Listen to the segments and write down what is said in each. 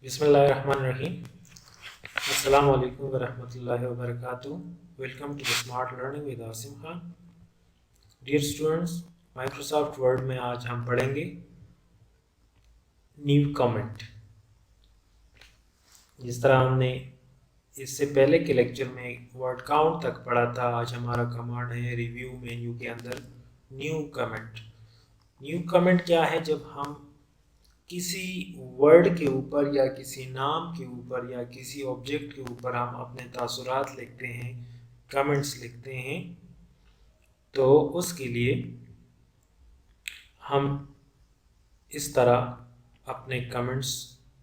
बिस्मिल्लाहिर्रहमानिर्रहीम। अस्सलाम वालेकुम वरहमतुल्लाहि वबरकातुहू। Welcome to the smart learning with Asim Khan. Dear students, Microsoft Word में आज हम पढ़ेंगे न्यू कमेंट। जिस तरह हमने इससे पहले के लेक्चर में वर्ड काउंट तक पढ़ा था, आज हमारा कमांड है रिव्यू मेन्यू के अंदर न्यू कमेंट। न्यू कमेंट क्या है? जब हम किसी वर्ड के ऊपर या किसी नाम के ऊपर या किसी ऑब्जेक्ट के ऊपर हम अपने तासुरात लिखते हैं, कमेंट्स लिखते हैं, तो उसके लिए हम इस तरह अपने कमेंट्स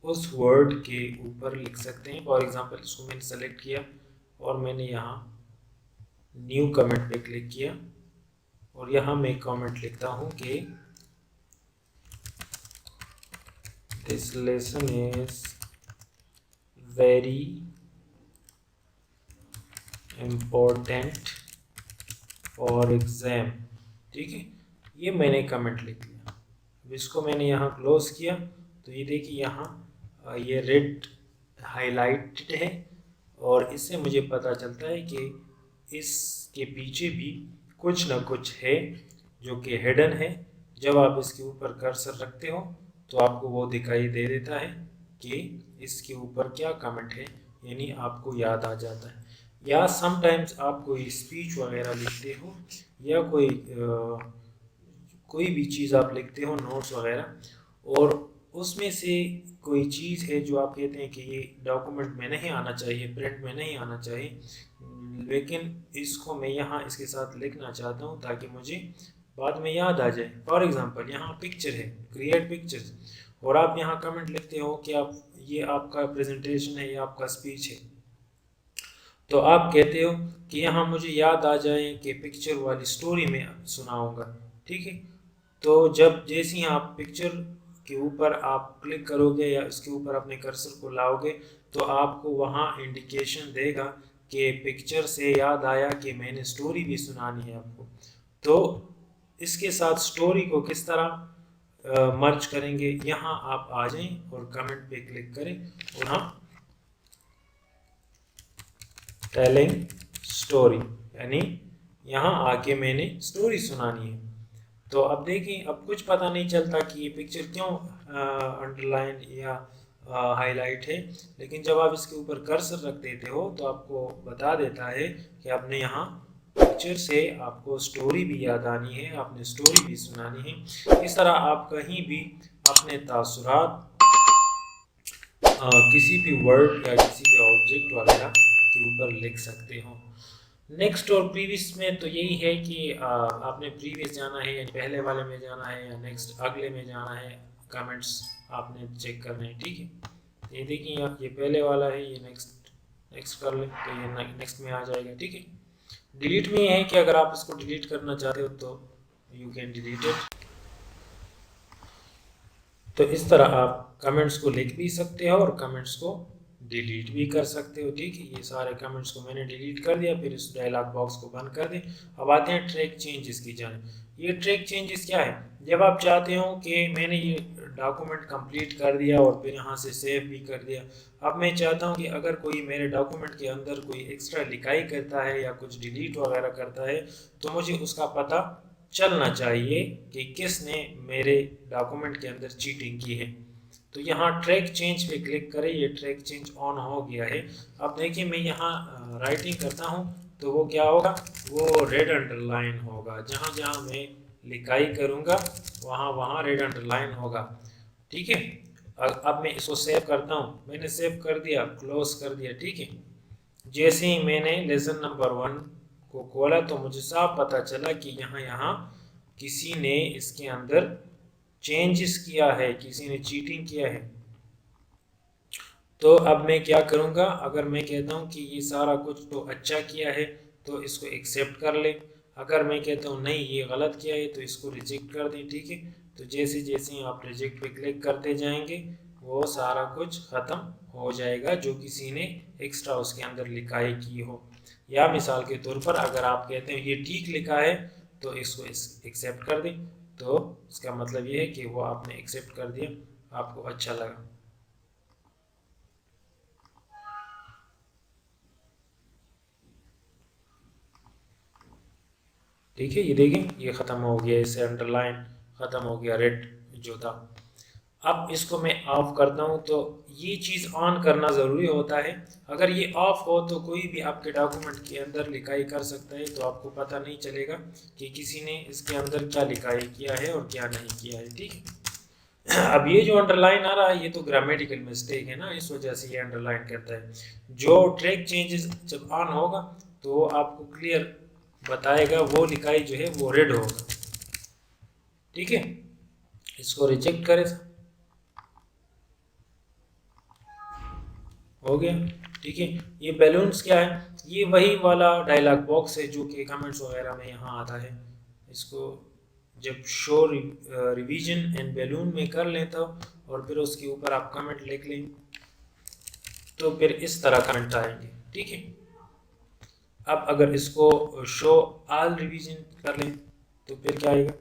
उस वर्ड के ऊपर लिख सकते हैं। फॉर एग्जांपल, इसको मैंने सेलेक्ट किया और मैंने यहाँ न्यू कमेंट पे क्लिक किया और यहाँ मैं कमेंट लिखता हूँ कि this lesson is very important for exam। ठीक है, ये मैंने कमेंट लिख लिया। अब इसको मैंने यहाँ क्लोज किया तो ये देखिए यहाँ ये रेड हाईलाइटेड है और इससे मुझे पता चलता है कि इसके पीछे भी कुछ ना कुछ है जो कि हिडन है। जब आप इसके ऊपर कर्सर रखते हो तो आपको वो दिखाई दे देता है कि इसके ऊपर क्या कमेंट है, यानी आपको याद आ जाता है। या समटाइम्स आप कोई स्पीच वगैरह लिखते हो या कोई भी चीज़ आप लिखते हो, नोट्स वगैरह, और उसमें से कोई चीज़ है जो आप कहते हैं कि ये डॉक्यूमेंट में नहीं आना चाहिए, प्रिंट में नहीं आना चाहिए, लेकिन इसको मैं यहाँ इसके साथ लिखना चाहता हूँ ताकि मुझे बाद में याद आ जाए। फॉर एग्जांपल, यहाँ पिक्चर है, क्रिएट पिक्चर्स, और आप यहाँ कमेंट लिखते हो कि आप ये आपका प्रेजेंटेशन है, ये आपका स्पीच है, तो आप कहते हो कि यहाँ मुझे याद आ जाए कि पिक्चर वाली स्टोरी में सुनाऊंगा। ठीक है, तो जब जैसे ही आप पिक्चर के ऊपर आप क्लिक करोगे या इसके ऊपर अपने कर्सर को लाओगे तो आपको वहाँ इंडिकेशन देगा कि पिक्चर से याद आया कि मैंने स्टोरी भी सुनानी है आपको। तो इसके साथ स्टोरी को किस तरह मर्ज करेंगे, यहाँ आप आ जाएं और कमेंट पे क्लिक करें और हम टेलिंग स्टोरी, यानी यहाँ आके मैंने स्टोरी सुनानी है। तो अब देखिए, अब कुछ पता नहीं चलता कि ये पिक्चर क्यों अंडरलाइन या हाईलाइट है, लेकिन जब आप इसके ऊपर कर्सर रख देते हो तो आपको बता देता है कि आपने यहाँ पिक्चर से आपको स्टोरी भी याद आनी है, आपने स्टोरी भी सुनानी है। इस तरह आप कहीं भी अपने तासुरात किसी भी वर्ड या किसी भी ऑब्जेक्ट वगैरह के ऊपर लिख सकते हो। नेक्स्ट और प्रीवियस में तो यही है कि आपने प्रीवियस जाना है या पहले वाले में जाना है या नेक्स्ट अगले में जाना है, कमेंट्स आपने चेक करने हैं। ठीक है, तो ये देखिए ये पहले वाला है, ये नेक्स्ट कर ले तो ये नेक्स्ट में आ जाएगा। ठीक है, डिलीट में ये है कि अगर आप इसको डिलीट करना चाहते हो तो यू कैन डिलीट इट। तो इस तरह आप कमेंट्स को लिख भी सकते हो और कमेंट्स को डिलीट भी कर सकते हो। ठीक है, ये सारे कमेंट्स को मैंने डिलीट कर दिया, फिर इस डायलॉग बॉक्स को बंद कर दें। अब आते हैं ट्रैक चेंजेस की जाने। ये ट्रैक चेंजेस क्या है? जब आप चाहते हो कि मैंने ये डॉक्यूमेंट कंप्लीट कर दिया और फिर यहाँ से सेव भी कर दिया, अब मैं चाहता हूँ कि अगर कोई मेरे डॉक्यूमेंट के अंदर कोई एक्स्ट्रा लिखाई करता है या कुछ डिलीट वगैरह करता है तो मुझे उसका पता चलना चाहिए कि किसने मेरे डॉक्यूमेंट के अंदर चीटिंग की है। तो यहाँ ट्रैक चेंज पे क्लिक करें, ये ट्रैक चेंज ऑन हो गया है। अब देखिए मैं यहाँ राइटिंग करता हूँ तो वो क्या होगा, वो रेड अंडरलाइन होगा। जहाँ जहाँ मैं लिखाई करूँगा वहाँ वहाँ रेड अंडरलाइन होगा। ठीक है, अब मैं इसको सेव करता हूँ। मैंने सेव कर दिया, क्लोज कर दिया। ठीक है, जैसे ही मैंने लेसन नंबर 1 को खोला तो मुझे साफ पता चला कि यहाँ किसी ने इसके अंदर चेंजेस किया है, किसी ने चीटिंग किया है। तो अब मैं क्या करूँगा, अगर मैं कहता हूँ कि ये सारा कुछ तो अच्छा किया है तो इसको एक्सेप्ट कर ले, अगर मैं कहता हूँ नहीं ये गलत किया है तो इसको रिजेक्ट कर दें। ठीक है, तो जैसे जैसे आप रिजेक्ट पे क्लिक करते जाएंगे वो सारा कुछ ख़त्म हो जाएगा जो किसी ने एक्स्ट्रा उसके अंदर लिखाई की हो। या मिसाल के तौर पर अगर आप कहते हैं ये ठीक लिखा है तो इसको एक्सेप्ट कर दें, तो इसका मतलब ये है कि वो आपने एक्सेप्ट कर दिया, आपको अच्छा लगा। ठीक है, ये देखें ये ख़त्म हो गया, इससे अंडरलाइन ख़त्म हो गया, रेड जो था। अब इसको मैं ऑफ करता हूँ, तो ये चीज़ ऑन करना ज़रूरी होता है। अगर ये ऑफ हो तो कोई भी आपके डॉक्यूमेंट के अंदर लिखाई कर सकता है, तो आपको पता नहीं चलेगा कि किसी ने इसके अंदर क्या लिखाई किया है और क्या नहीं किया है। ठीक है, अब ये जो अंडरलाइन आ रहा है ये तो ग्रामेटिकल मिस्टेक है ना, इस वजह से ये अंडरलाइन करता है। जो ट्रैक चेंजेस जब ऑन होगा तो वो आपको क्लियर बताएगा, वो लिखाई जो है वो रेड होगा। ठीक है, इसको रिजेक्ट करें, हो गया। ठीक है, ये बैलून्स क्या है, ये वही वाला डायलॉग बॉक्स है जो कि कमेंट्स वगैरह में यहाँ आता है। इसको जब शो रिवीजन एंड बैलून में कर लें तो, और फिर उसके ऊपर आप कमेंट लिख लें तो फिर इस तरह कमेंट आएंगे। ठीक है, अब अगर इसको शो ऑल रिवीजन कर लें तो फिर क्या आएगा,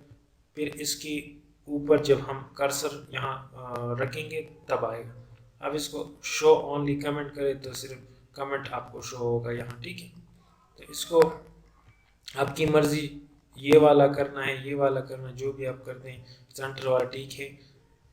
फिर इसके ऊपर जब हम कर्सर यहाँ रखेंगे तब आएगा। अब इसको शो ओनली कमेंट करें तो सिर्फ कमेंट आपको शो होगा यहाँ। ठीक है, तो इसको आपकी मर्ज़ी, ये वाला करना है ये वाला करना है, जो भी आप करते हैं। सेंटर वाला ठीक है,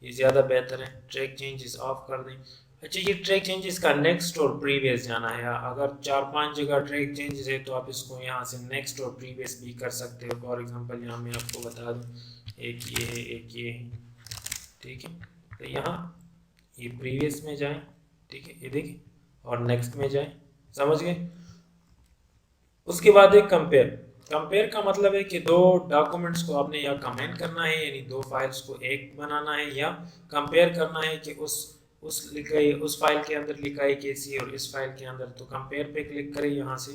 ये ज़्यादा बेहतर है। ट्रैक चेंजेस ऑफ कर दें। अच्छा, ये ट्रैक चेंजेस का नेक्स्ट और प्रीवियस जाना है, अगर 4-5 जगह ट्रैक चेंजेस है तो आप इसको यहाँ से नेक्स्ट और प्रीवियस भी कर सकते हो। फॉर एग्जांपल यहाँ मैं आपको बता दूँ, एक ये है एक ये है। ठीक है, तो यहाँ ये प्रीवियस में जाएं, ठीक है, ये देखिए, और नेक्स्ट में जाएं, समझ गए। उसके बाद एक कंपेयर। कंपेयर का मतलब है कि दो डॉक्यूमेंट्स को आपने या कंबाइन करना है, यानी दो फाइल्स को एक बनाना है, या कंपेयर करना है कि उस लिखाई उस फाइल के अंदर लिखाई कैसी है और इस फाइल के अंदर। तो कंपेयर पे क्लिक करें, यहाँ से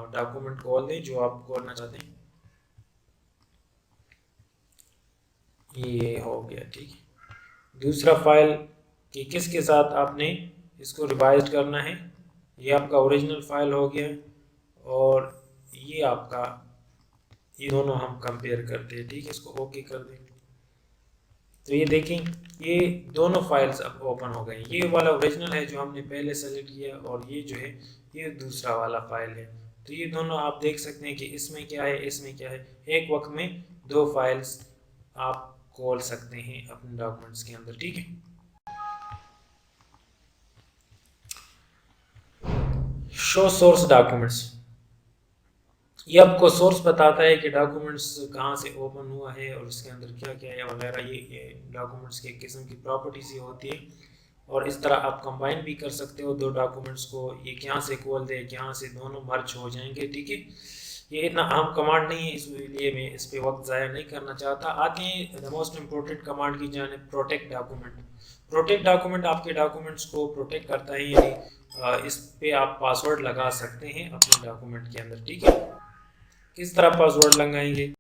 डॉक्यूमेंट खोल दें जो आप खोलना चाहते हैं। ये हो गया। ठीक है, दूसरा फाइल कि किसके साथ आपने इसको रिवाइज करना है, ये आपका ओरिजिनल फाइल हो गया, और ये आपका, ये दोनों हम कंपेयर करते हैं। ठीक है, इसको ओके कर दें तो ये देखें ये दोनों फाइल्स अब ओपन हो गए। ये वाला ओरिजिनल है जो हमने पहले सेलेक्ट किया, और ये जो है ये दूसरा वाला फाइल है। तो ये दोनों आप देख सकते हैं कि इसमें क्या है इसमें क्या है। एक वक्त में दो फाइल्स आप खोल सकते हैं अपने डॉक्यूमेंट्स के अंदर। ठीक है, शो सोर्स डॉक्यूमेंट्स, ये आपको सोर्स बताता है कि डॉक्यूमेंट्स कहाँ से ओपन हुआ है और इसके अंदर क्या क्या है वगैरह। ये डॉक्यूमेंट्स के किस्म की प्रॉपर्टीज ही होती है, और इस तरह आप कंबाइन भी कर सकते हो दो डॉक्यूमेंट्स को। ये यहाँ से खोल दे, यहाँ से दोनों मर्ज हो जाएंगे। ठीक है, ये इतना अहम कमांड नहीं है, इसलिए मैं इस पर वक्त ज़ाया नहीं करना चाहता। आते हैं द मोस्ट इम्पोर्टेंट कमांड की जानिब, प्रोटेक्ट डॉक्यूमेंट। प्रोटेक्ट डॉक्यूमेंट आपके डॉक्यूमेंट्स को प्रोटेक्ट करता है, यानी इस पे आप पासवर्ड लगा सकते हैं अपने डॉक्यूमेंट के अंदर। ठीक है, किस तरह पासवर्ड लगाएंगे,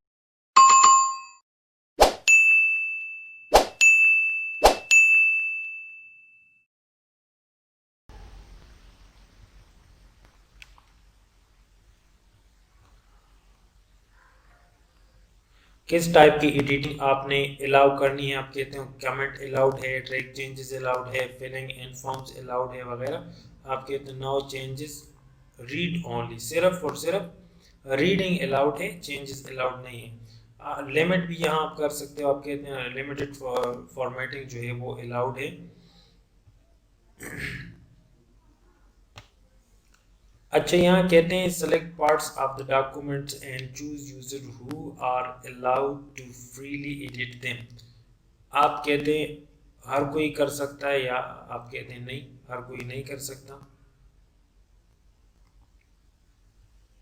किस टाइप की एडिटिंग आपने अलाउ करनी है। आप कहते हो कमेंट अलाउड है, ट्रैक चेंजेस अलाउड है, फिलिंग इन फॉर्म्स अलाउड है वगैरह। आप कहते हो नो चेंजेस, रीड ओनली, सिर्फ और सिर्फ रीडिंग अलाउड है, चेंजेस अलाउड नहीं है। लिमिट भी यहाँ आप कर सकते हो, आप कहते हैं लिमिटेड फॉर्मेटिंग जो है वो अलाउड है। अच्छा, यहाँ कहते हैं select parts of the documents and choose user who are allowed to freely edit them. आप कहते हैं हर कोई कर सकता है, या आप कहते हैं नहीं, हर कोई नहीं कर सकता।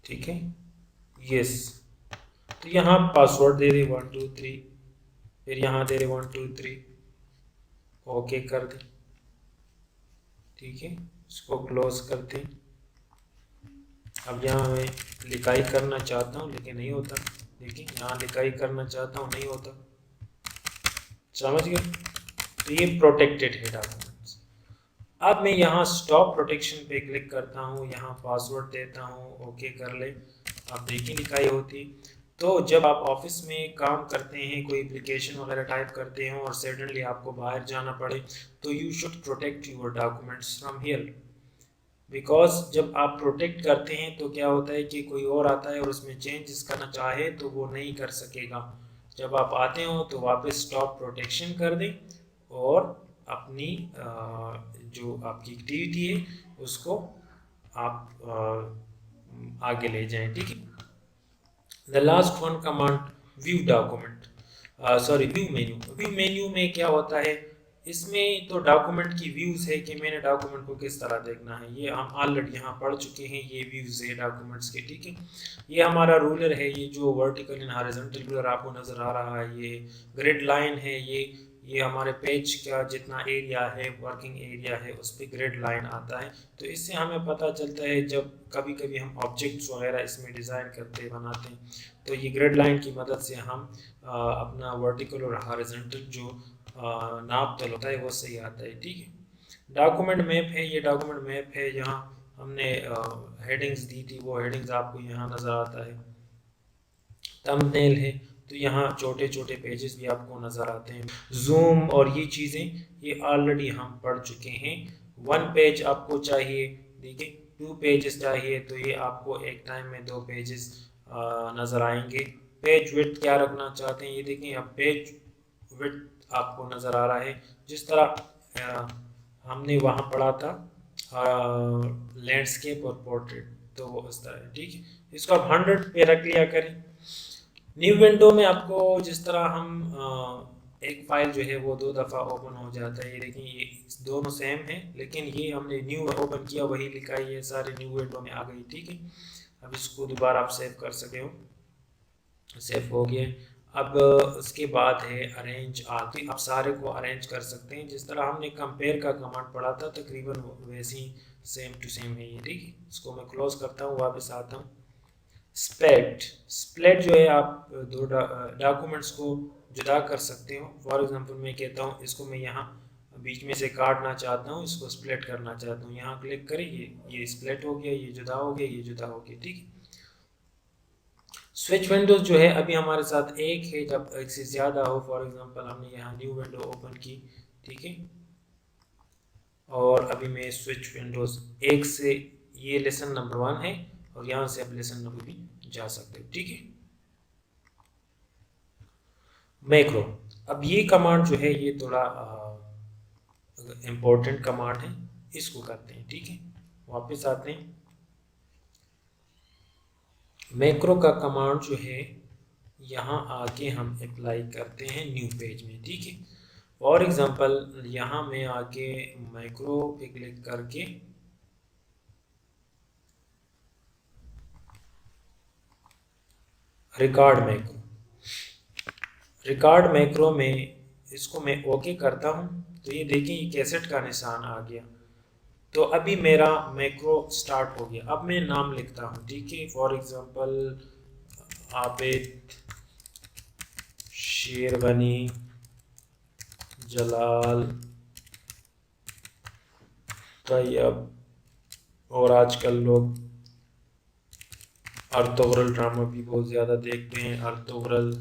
ठीक है, यस। तो यहाँ पासवर्ड दे दे 1 2 3, फिर यहाँ दे दे 1 2 3, ओके कर दे। ठीक है, इसको क्लोज करते हैं। अब यहाँ मैं लिखाई करना चाहता हूँ लेकिन नहीं होता। देखिए यहाँ लिखाई करना चाहता हूँ, नहीं होता। समझ गए, तो ये प्रोटेक्टेड है डॉक्यूमेंट्स। अब मैं यहाँ स्टॉप प्रोटेक्शन पे क्लिक करता हूँ, यहाँ पासवर्ड देता हूँ, ओके कर ले। अब देखिए लिखाई होती। तो जब आप ऑफिस में काम करते हैं, कोई एप्लीकेशन वगैरह टाइप करते हैं और सडनली आपको बाहर जाना पड़े, तो you should protect your documents from here. Because जब आप प्रोटेक्ट करते हैं तो क्या होता है कि कोई और आता है और उसमें चेंजेस करना चाहे तो वो नहीं कर सकेगा। जब आप आते हो तो वापस स्टॉप प्रोटेक्शन कर दें और अपनी जो आपकी एक्टिविटी है उसको आप आगे ले जाएं, ठीक है। The last one command, view document, sorry view menu. View menu में क्या होता है, इसमें तो डॉक्यूमेंट की व्यूज है कि मैंने डॉक्यूमेंट को किस तरह देखना है, ये हम ऑलरेडी यहाँ पढ़ चुके हैं। ये व्यूज है डॉक्यूमेंट्स के, ठीक है। ये हमारा रूलर है, ये जो वर्टिकल एंड हॉरिजॉन्टल रूलर आपको नजर आ रहा है, ये ग्रिड लाइन है, ये हमारे पेज का जितना एरिया है, वर्किंग एरिया है, उस पर ग्रिड लाइन आता है। तो इससे हमें पता चलता है जब कभी कभी हम ऑब्जेक्ट्स वगैरह इसमें डिज़ाइन करते बनाते हैं तो ये ग्रिड लाइन की मदद से हम अपना वर्टिकल और हॉरिजॉन्टल जो नाप तल होता है वो सही आता है, ठीक है। डॉक्यूमेंट मैप है, ये डॉक्यूमेंट मैप है, यहाँ हमने हेडिंग्स दी थी, वो हेडिंग्स आपको यहाँ नज़र आता है। थंबनेल है, तो यहाँ छोटे छोटे पेजेस भी आपको नज़र आते हैं। जूम और ये चीज़ें ये ऑलरेडी हम पढ़ चुके हैं। 1 पेज आपको चाहिए, देखिए 2 पेजेस चाहिए तो ये आपको एक टाइम में 2 पेजेस नज़र आएंगे। पेज विड्थ क्या रखना चाहते हैं, ये देखिए अब पेज विड्थ आपको नज़र आ रहा है। जिस तरह हमने वहाँ पढ़ा था लैंडस्केप और पोर्ट्रेट, तो वो इस तरह है, ठीक है। इसको आप 100 पे रख लिया करें। न्यू विंडो में आपको जिस तरह हम एक फाइल जो है वो 2 दफ़ा ओपन हो जाता है, ये देखिए ये दोनों सेम है, लेकिन ये हमने न्यू ओपन किया वही लिखा है, ये सारे न्यू विंडो में आ गई, ठीक है। अब इसको दोबारा आप सेव कर सके हो, सेव हो गया। अब उसके बाद है अरेंज आल, आप सारे को अरेंज कर सकते हैं जिस तरह हमने कंपेयर का कमांड पढ़ा था, तकरीबन वैसे ही सेम टू सेम है ये, ठीक है। इसको मैं क्लोज करता हूँ, वापस आता हूँ। स्प्लिट, स्प्लिट जो है आप 2 डॉक्यूमेंट्स को जुदा कर सकते हो। फॉर एग्जांपल मैं कहता हूँ इसको मैं यहाँ बीच में से काटना चाहता हूँ, इसको स्प्लिट करना चाहता हूँ, यहाँ क्लिक करें, ये स्प्लिट हो गया, ये जुदा हो गया, ये जुदा हो गया, ठीक है। स्विच विंडोज जो है अभी हमारे साथ एक है, जब एक से ज़्यादा हो, फॉर एग्जांपल हमने यहाँ न्यू विंडो ओपन की, ठीक है, और अभी मैं स्विच विंडोज 1 से, ये लेसन नंबर 1 है और यहाँ से आप लेसन नंबर भी जा सकते हो, ठीक है। मैक्रो, अब ये कमांड जो है ये थोड़ा इम्पोर्टेंट कमांड है, इसको करते हैं, ठीक है। वापस आते हैं। मैक्रो का कमांड जो है यहाँ आके हम अप्लाई करते हैं न्यू पेज में, ठीक है। फॉर एग्जांपल यहाँ मैं आके मैक्रो पे क्लिक करके रिकॉर्ड मैक्रो, रिकॉर्ड मैक्रो में इसको मैं ओके करता हूँ तो ये देखिए ये कैसेट का निशान आ गया। तो अभी मेरा मैक्रो स्टार्ट हो गया। अब मैं नाम लिखता हूँ, ठीक है। फॉर एग्जांपल आबिद शेरवनी जलाल तैयब, और आजकल लोग अर्तुगरुल ड्रामा भी बहुत ज़्यादा देखते हैं, अर्तुगरुल,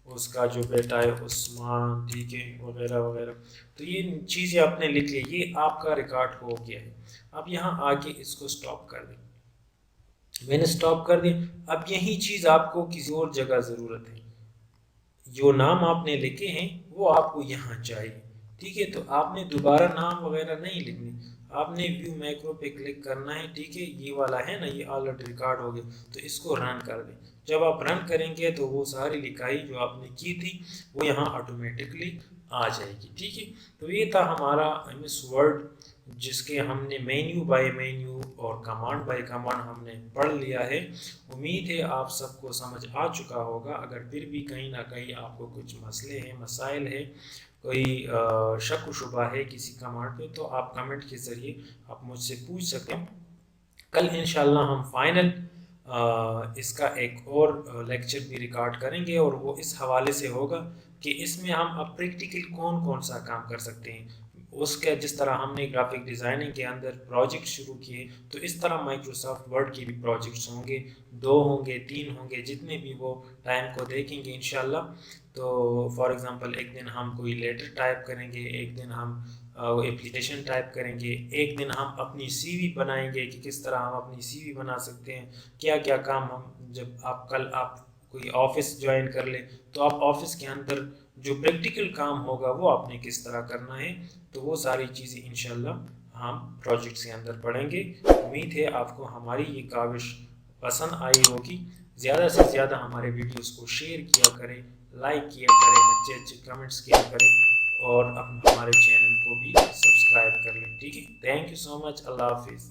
उसका जो बेटा है उस्मान, ठीक है, वगैरह वगैरह। तो ये चीज़ें आपने लिख ली, ये आपका रिकॉर्ड हो गया है। अब यहाँ आके इसको स्टॉप कर दें, मैंने स्टॉप कर दिया। अब यही चीज़ आपको किसी और जगह ज़रूरत है, जो नाम आपने लिखे हैं वो आपको यहाँ चाहिए, ठीक है। तो आपने दोबारा नाम वगैरह नहीं लिखनी, आपने व्यू मैक्रो पे क्लिक करना है, ठीक है। ये वाला है ना, ये ऑलरेडी रिकॉर्ड हो गया, तो इसको रन कर दें। जब आप रन करेंगे तो वो सारी लिखाई जो आपने की थी वो यहाँ ऑटोमेटिकली आ जाएगी, ठीक है। तो ये था हमारा MS वर्ड, जिसके हमने मेन्यू बाय मेन्यू और कमांड बाय कमांड हमने पढ़ लिया है। उम्मीद है आप सबको समझ आ चुका होगा। अगर फिर भी कहीं ना कहीं आपको कुछ मसले हैं, मसाइल है, कोई शक व शुबा है किसी कमांड पे, तो आप कमेंट के ज़रिए आप मुझसे पूछ सकते हैं। कल इंशाल्लाह हम फाइनल इसका एक और लेक्चर भी रिकॉर्ड करेंगे और वो इस हवाले से होगा कि इसमें हम अब प्रैक्टिकल कौन कौन सा काम कर सकते हैं। उसके जिस तरह हमने ग्राफिक डिज़ाइनिंग के अंदर प्रोजेक्ट शुरू किए, तो इस तरह माइक्रोसॉफ्ट वर्ड के भी प्रोजेक्ट्स होंगे, 2 होंगे, 3 होंगे, जितने भी वो टाइम को देखेंगे इंशाल्लाह। तो फॉर एग्ज़ाम्पल एक दिन हम कोई लेटर टाइप करेंगे, एक दिन हम वो एप्लीकेशन टाइप करेंगे, एक दिन हम अपनी सीवी बनाएंगे कि किस तरह हम अपनी सीवी बना सकते हैं, क्या क्या काम हम, जब आप कल आप कोई ऑफिस ज्वाइन कर ले तो आप ऑफिस के अंदर जो प्रैक्टिकल काम होगा वो आपने किस तरह करना है। तो वो सारी चीज़ें इंशाल्लाह हम प्रोजेक्ट्स के अंदर पढ़ेंगे। उम्मीद है आपको हमारी ये काविश पसंद आई होगी। ज़्यादा से ज़्यादा हमारे वीडियोस को शेयर किया करें, लाइक किया करें, अच्छे अच्छे कमेंट्स किया करें और हमारे चैनल को भी सब्सक्राइब कर लें। ठीक है, थैंक यू सो मच, अल्लाह हाफिज़।